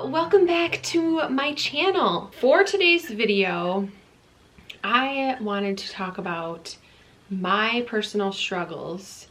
welcome back to my channel. For today's video, I wanted to talk about my personal struggles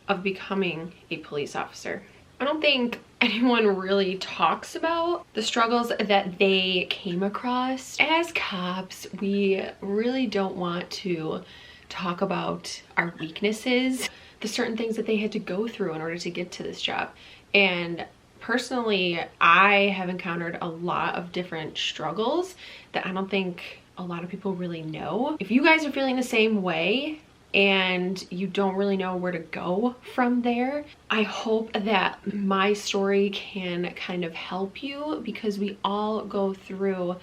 of becoming a police officer. I don't think anyone really talks about the struggles that they came across. As cops, we really don't want to talk about our weaknesses, the certain things that they had to go through in order to get to this job. And personally, I have encountered a lot of different struggles that I don't think a lot of people really know. If you guys are feeling the same way and you don't really know where to go from there, I hope that my story can kind of help you, because we all go through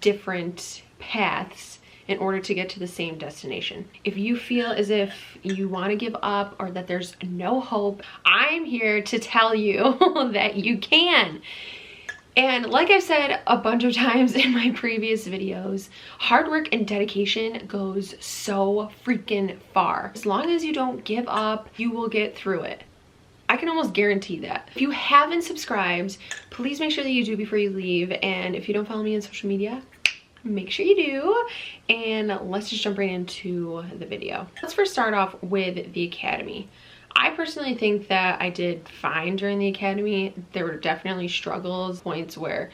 different paths in order to get to the same destination. If you feel as if you want to give up or that there's no hope, I'm here to tell you that you can. And like I've said a bunch of times in my previous videos, hard work and dedication goes so freaking far. As long as you don't give up, you will get through it. I can almost guarantee that. If you haven't subscribed, please make sure that you do before you leave. And if you don't follow me on social media, make sure you do. And let's just jump right into the video. Let's first start off with the academy. I personally think that I did fine during the academy. There were definitely struggles, points where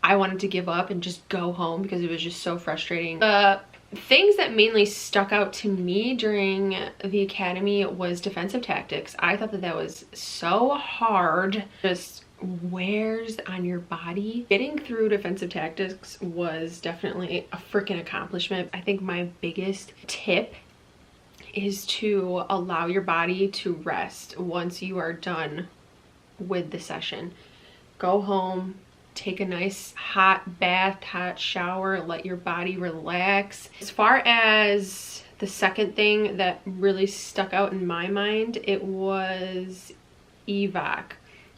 I wanted to give up and just go home because it was just so frustrating. The things that mainly stuck out to me during the academy was defensive tactics. I thought that that was so hard. Just wears on your body. Getting through defensive tactics was definitely a freaking accomplishment. I think my biggest tip is to allow your body to rest once you are done with the session. Go home, take a nice hot bath, hot shower, let your body relax. As far as the second thing that really stuck out in my mind, it was evac,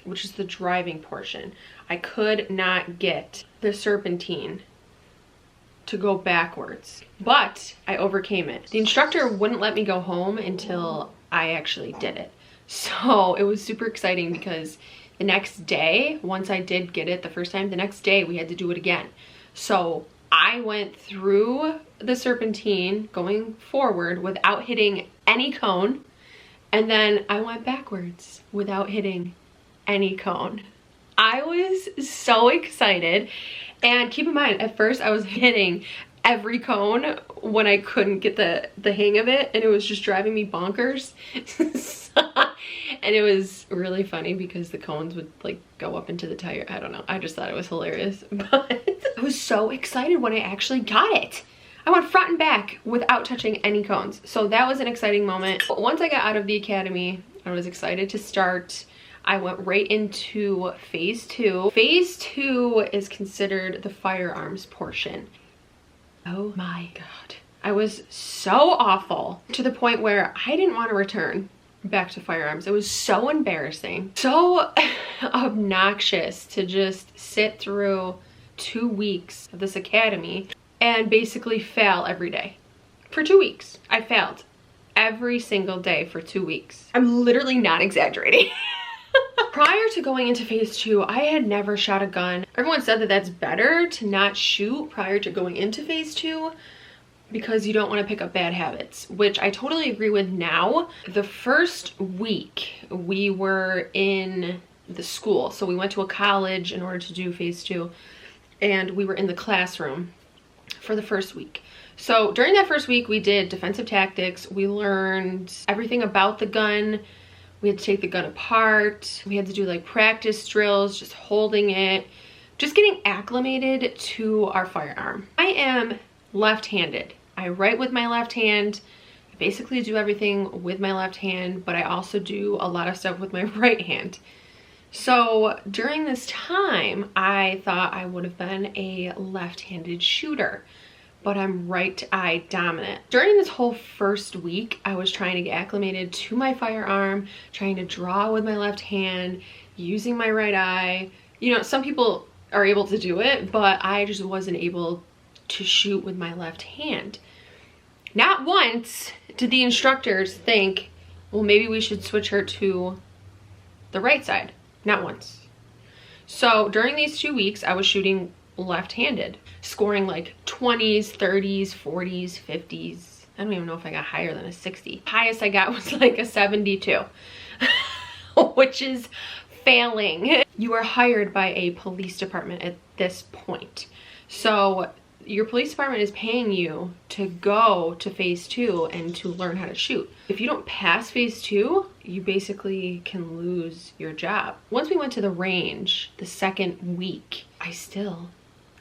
which is the driving portion. I could not get the serpentine to go backwards, but I overcame it. The instructor wouldn't let me go home until I actually did it. So it was super exciting because the next day, once I did get it the first time, the next day we had to do it again. So I went through the serpentine going forward without hitting any cone, and then I went backwards without hitting any cone. I was so excited. And keep in mind, at first I was hitting every cone when I couldn't get the hang of it, and it was just driving me bonkers. And it was really funny because the cones would like go up into the tire. I don't know, I just thought it was hilarious. But I was so excited when I actually got it. I went front and back without touching any cones. So that was an exciting moment. But once I got out of the academy, I was excited to start. I went right into phase 2. Phase 2 is considered the firearms portion. Oh my God. I was so awful to the point where I didn't want to return back to firearms. It was so embarrassing, so obnoxious to just sit through 2 weeks of this academy and basically fail every day. For 2 weeks, I failed every single day for 2 weeks. I'm literally not exaggerating. Prior to going into phase 2, I had never shot a gun. Everyone said that that's better to not shoot prior to going into phase 2 because you don't want to pick up bad habits, which I totally agree with now. The first week we were in the school, so we went to a college in order to do phase 2, and we were in the classroom for the first week. So during that first week we did defensive tactics. We learned everything about the gun. We had to take the gun apart. We had to do like practice drills, just holding it, just getting acclimated to our firearm. I am left-handed. I write with my left hand. I basically do everything with my left hand, but I also do a lot of stuff with my right hand. So during this time, I thought I would have been a left-handed shooter, but I'm right eye dominant. During this whole first week, I was trying to get acclimated to my firearm, trying to draw with my left hand, using my right eye. You know, some people are able to do it, but I just wasn't able to shoot with my left hand. Not once did the instructors think, well, maybe we should switch her to the right side. Not once. So during these 2 weeks, I was shooting left-handed, scoring like 20s, 30s, 40s, 50s. I don't even know if I got higher than a 60. Highest I got was like a 72, which is failing. You are hired by a police department at this point. So your police department is paying you to go to phase 2 and to learn how to shoot. If you don't pass phase 2, you basically can lose your job. Once we went to the range the second week, I still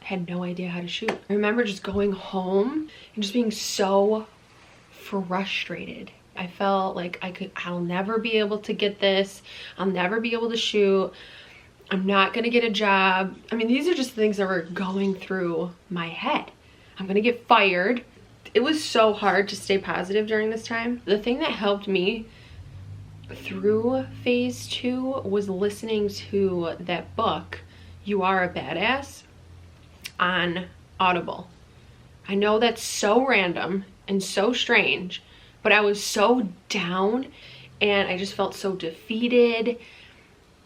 had no idea how to shoot. I remember just going home and just being so frustrated. I felt like I'll never be able to get this. I'll never be able to shoot. I'm not gonna get a job. I mean, these are just things that were going through my head. I'm gonna get fired. It was so hard to stay positive during this time. The thing that helped me through phase 2 was listening to that book, You Are a Badass, on Audible. I know that's so random and so strange, but I was so down and I just felt so defeated,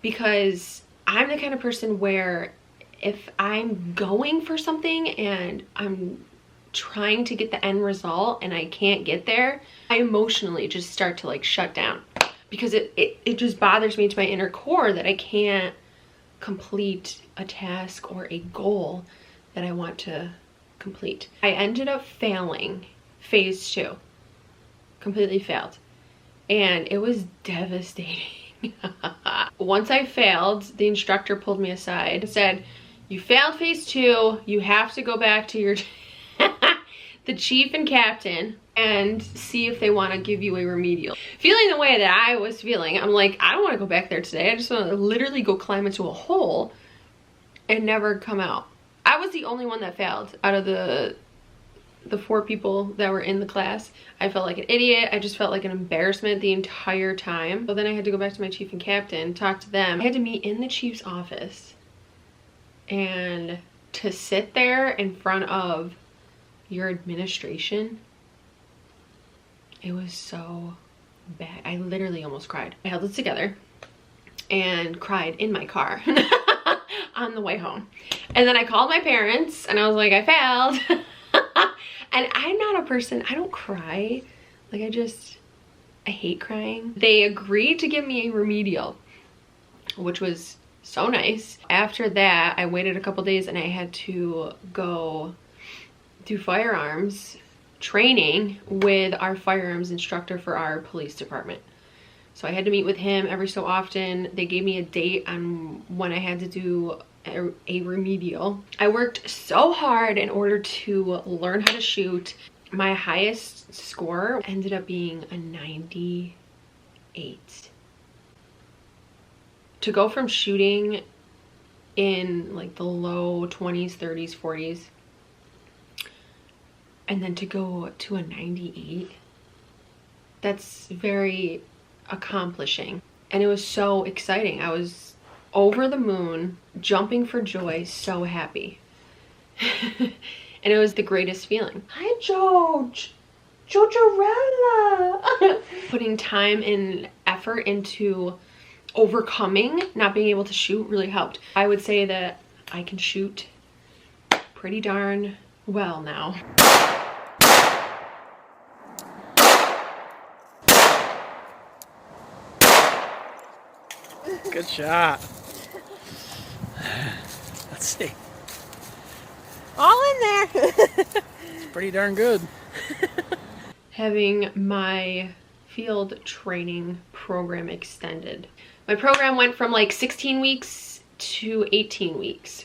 because I'm the kind of person where if I'm going for something and I'm trying to get the end result and I can't get there, I emotionally just start to like shut down, because it just bothers me to my inner core that I can't complete a task or a goal that I want to complete. I ended up failing phase 2, completely failed, and it was devastating. Once I failed, the instructor pulled me aside and said, "You failed phase 2, you have to go back to your the chief and captain and see if they want to give you a remedial." Feeling the way that I was feeling, I'm like, I don't want to go back there today. I just want to literally go climb into a hole and never come out. I was the only one that failed out of the 4 people that were in the class. I felt like an idiot. I just felt like an embarrassment the entire time. So then I had to go back to my chief and captain, talk to them. I had to meet in the chief's office, and to sit there in front of your administration, it was so bad. I literally almost cried. I held it together and cried in my car on the way home. And then I called my parents and I was like, I failed. And I'm not a person, I don't cry. Like I hate crying. They agreed to give me a remedial, which was so nice. After that, I waited a couple days and I had to go do firearms training with our firearms instructor for our police department. So I had to meet with him every so often. They gave me a date on when I had to do a remedial. I worked so hard in order to learn how to shoot. My highest score ended up being a 98. To go from shooting in like the low 20s, 30s, 40s, and then to go to a 98, that's very accomplishing. And it was so exciting. I was over the moon, jumping for joy, so happy. And it was the greatest feeling. Hi, George. Georgerella. Putting time and effort into overcoming not being able to shoot really helped. I would say that I can shoot pretty darn well now. Good shot. Let's see. All in there. It's pretty darn good. Having my field training program extended. My program went from like 16 weeks to 18 weeks.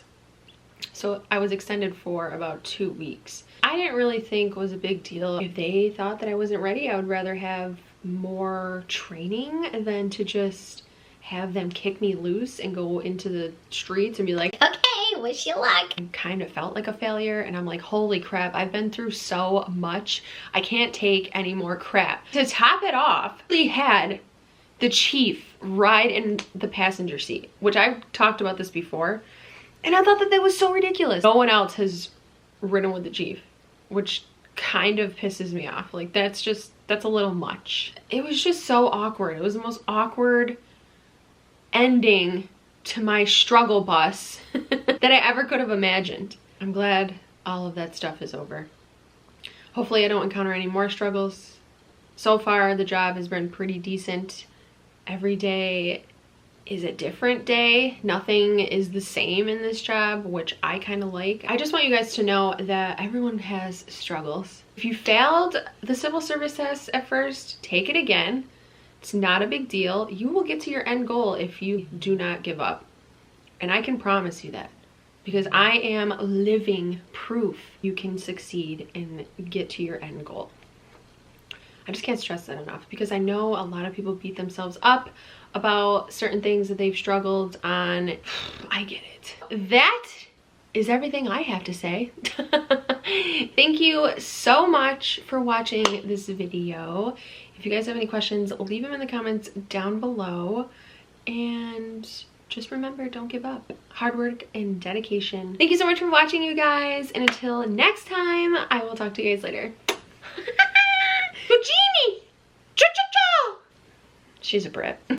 So I was extended for about 2 weeks. I didn't really think it was a big deal. If they thought that I wasn't ready, I would rather have more training than to just have them kick me loose and go into the streets and be like, okay, wish you luck. I kind of felt like a failure, and I'm like, holy crap, I've been through so much. I can't take any more crap. To top it off, we had the chief ride in the passenger seat, which I've talked about this before, and I thought that was so ridiculous. No one else has ridden with the chief, which kind of pisses me off. Like, that's a little much. It was just so awkward. It was the most awkward ending to my struggle bus that I ever could have imagined. I'm glad all of that stuff is over. Hopefully I don't encounter any more struggles. So far, the job has been pretty decent. Every day is a different day. Nothing is the same in this job, which I kind of like. I just want you guys to know that everyone has struggles. If you failed the civil service test at first, take it again. It's not a big deal. You will get to your end goal if you do not give up. And I can promise you that, because I am living proof you can succeed and get to your end goal. I just can't stress that enough, because I know a lot of people beat themselves up about certain things that they've struggled on. I get it. That is everything I have to say. Thank you so much for watching this video. If you guys have any questions, leave them in the comments down below. And just remember, don't give up. Hard work and dedication. Thank you so much for watching, you guys. And until next time, I will talk to you guys later. Genie! Cha-cha-cha! She's a Brit.